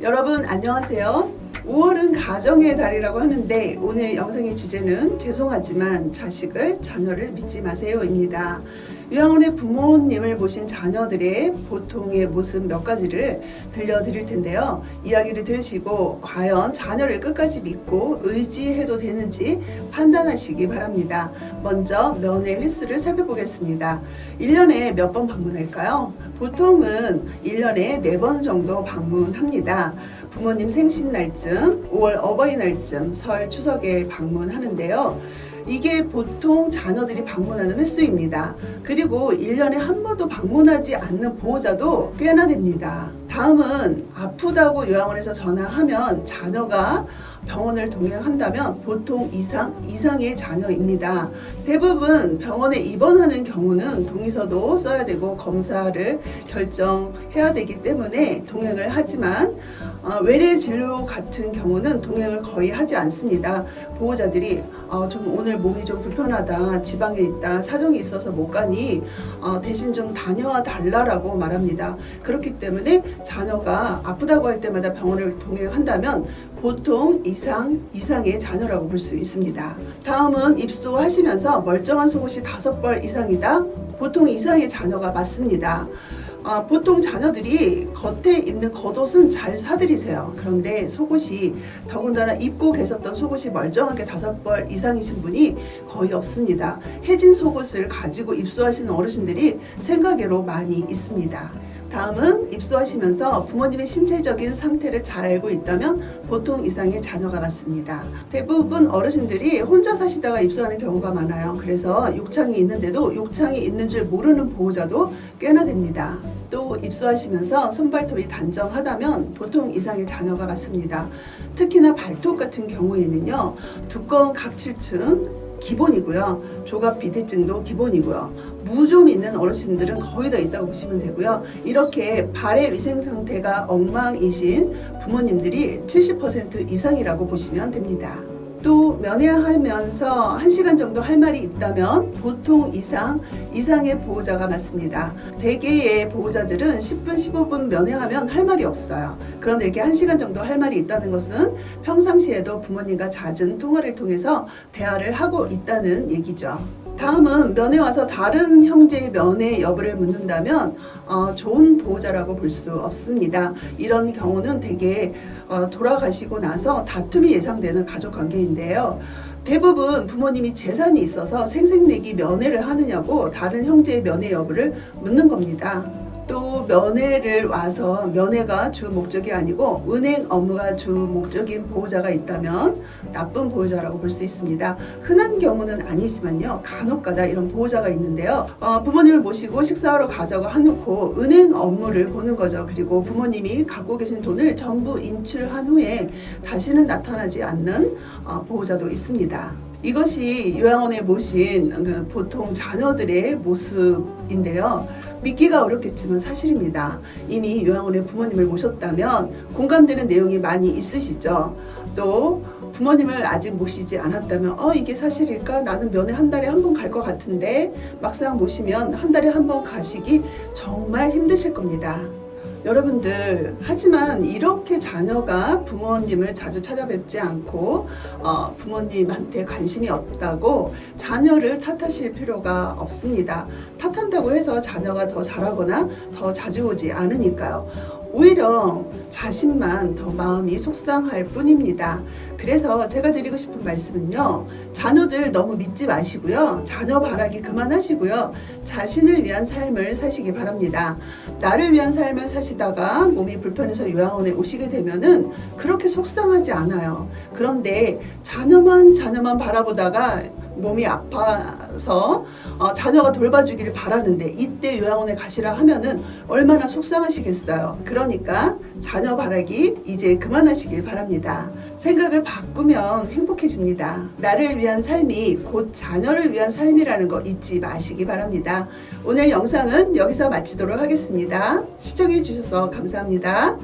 여러분 안녕하세요. 5월은 가정의 달이라고 하는데 오늘 영상의 주제는 죄송하지만 자녀를 믿지 마세요입니다. 요양원의 부모님을 모신 자녀들의 보통의 모습 몇 가지를 들려드릴 텐데요. 이야기를 들으시고 과연 자녀를 끝까지 믿고 의지해도 되는지 판단하시기 바랍니다. 먼저 면회 횟수를 살펴보겠습니다. 1년에 몇 번 방문할까요? 보통은 1년에 4번 정도 방문합니다. 부모님 생신날쯤, 5월 어버이날쯤, 설, 추석에 방문하는데요. 이게 보통 자녀들이 방문하는 횟수입니다. 그리고 1년에 한 번도 방문하지 않는 보호자도 꽤나 됩니다. 다음은 아프다고 요양원에서 전화하면 자녀가 병원을 동행한다면 보통 이상의 자녀입니다. 대부분 병원에 입원하는 경우는 동의서도 써야 되고 검사를 결정해야 되기 때문에 동행을 하지만 외래 진료 같은 경우는 동행을 거의 하지 않습니다. 보호자들이 좀 오늘 몸이 좀 불편하다, 지방에 있다, 사정이 있어서 못 가니 대신 좀 다녀와 달라라고 말합니다. 그렇기 때문에 자녀가 아프다고 할 때마다 병원을 동행한다면 보통 이상의 자녀라고 볼 수 있습니다. 다음은 입소하시면서 멀쩡한 속옷이 5벌 이상이다. 보통 이상의 자녀가 맞습니다. 보통 자녀들이 겉에 입는 겉옷은 잘 사들이세요. 그런데 속옷이 더군다나 입고 계셨던 속옷이 멀쩡하게 5벌 이상이신 분이 거의 없습니다. 해진 속옷을 가지고 입소하시는 어르신들이 생각외로 많이 있습니다. 다음은 입소하시면서 부모님의 신체적인 상태를 잘 알고 있다면 보통 이상의 자녀가 맞습니다. 대부분 어르신들이 혼자 사시다가 입소하는 경우가 많아요. 그래서 욕창이 있는데도 욕창이 있는 줄 모르는 보호자도 꽤나 됩니다. 또 입소하시면서 손발톱이 단정하다면 보통 이상의 자녀가 맞습니다. 특히나 발톱 같은 경우에는요, 두꺼운 각질층 기본이고요. 조갑 비대증도 기본이고요. 무 좀 있는 어르신들은 거의 다 있다고 보시면 되고요. 이렇게 발의 위생 상태가 엉망이신 부모님들이 70% 이상이라고 보시면 됩니다. 또 면회하면서 1시간 정도 할 말이 있다면 보통 이상의 보호자가 맞습니다. 대개의 보호자들은 10분, 15분 면회하면 할 말이 없어요. 그런데 이렇게 1시간 정도 할 말이 있다는 것은 평상시에도 부모님과 잦은 통화를 통해서 대화를 하고 있다는 얘기죠. 다음은 면회 와서 다른 형제의 면회 여부를 묻는다면 좋은 보호자라고 볼 수 없습니다. 이런 경우는 대개 돌아가시고 나서 다툼이 예상되는 가족관계인데요. 대부분 부모님이 재산이 있어서 생색내기 면회를 하느냐고 다른 형제의 면회 여부를 묻는 겁니다. 또 면회를 와서 면회가 주 목적이 아니고 은행 업무가 주 목적인 보호자가 있다면 나쁜 보호자라고 볼 수 있습니다. 흔한 경우는 아니지만요, 간혹가다 이런 보호자가 있는데요. 부모님을 모시고 식사하러 가자고 해놓고 은행 업무를 보는 거죠. 그리고 부모님이 갖고 계신 돈을 전부 인출한 후에 다시는 나타나지 않는 보호자도 있습니다. 이것이 요양원에 모신 보통 자녀들의 모습인데요. 믿기가 어렵겠지만 사실입니다. 이미 요양원에 부모님을 모셨다면 공감되는 내용이 많이 있으시죠. 또 부모님을 아직 모시지 않았다면 이게 사실일까? 나는 면회 한 달에 한 번 갈 것 같은데 막상 모시면 한 달에 한 번 가시기 정말 힘드실 겁니다. 여러분들, 하지만 이렇게 자녀가 부모님을 자주 찾아뵙지 않고 부모님한테 관심이 없다고 자녀를 탓하실 필요가 없습니다. 탓한다고 해서 자녀가 더 잘하거나 더 자주 오지 않으니까요. 오히려 자신만 더 마음이 속상할 뿐입니다. 그래서 제가 드리고 싶은 말씀은요, 자녀들 너무 믿지 마시고요, 자녀 바라기 그만하시고요, 자신을 위한 삶을 사시기 바랍니다. 나를 위한 삶을 사시다가 몸이 불편해서 요양원에 오시게 되면은 그렇게 속상하지 않아요. 그런데 자녀만 바라보다가 몸이 아파서 자녀가 돌봐주길 바라는데 이때 요양원에 가시라 하면은 얼마나 속상하시겠어요. 그러니까 자녀 바라기 이제 그만하시길 바랍니다. 생각을 바꾸면 행복해집니다. 나를 위한 삶이 곧 자녀를 위한 삶이라는 거 잊지 마시기 바랍니다. 오늘 영상은 여기서 마치도록 하겠습니다. 시청해 주셔서 감사합니다.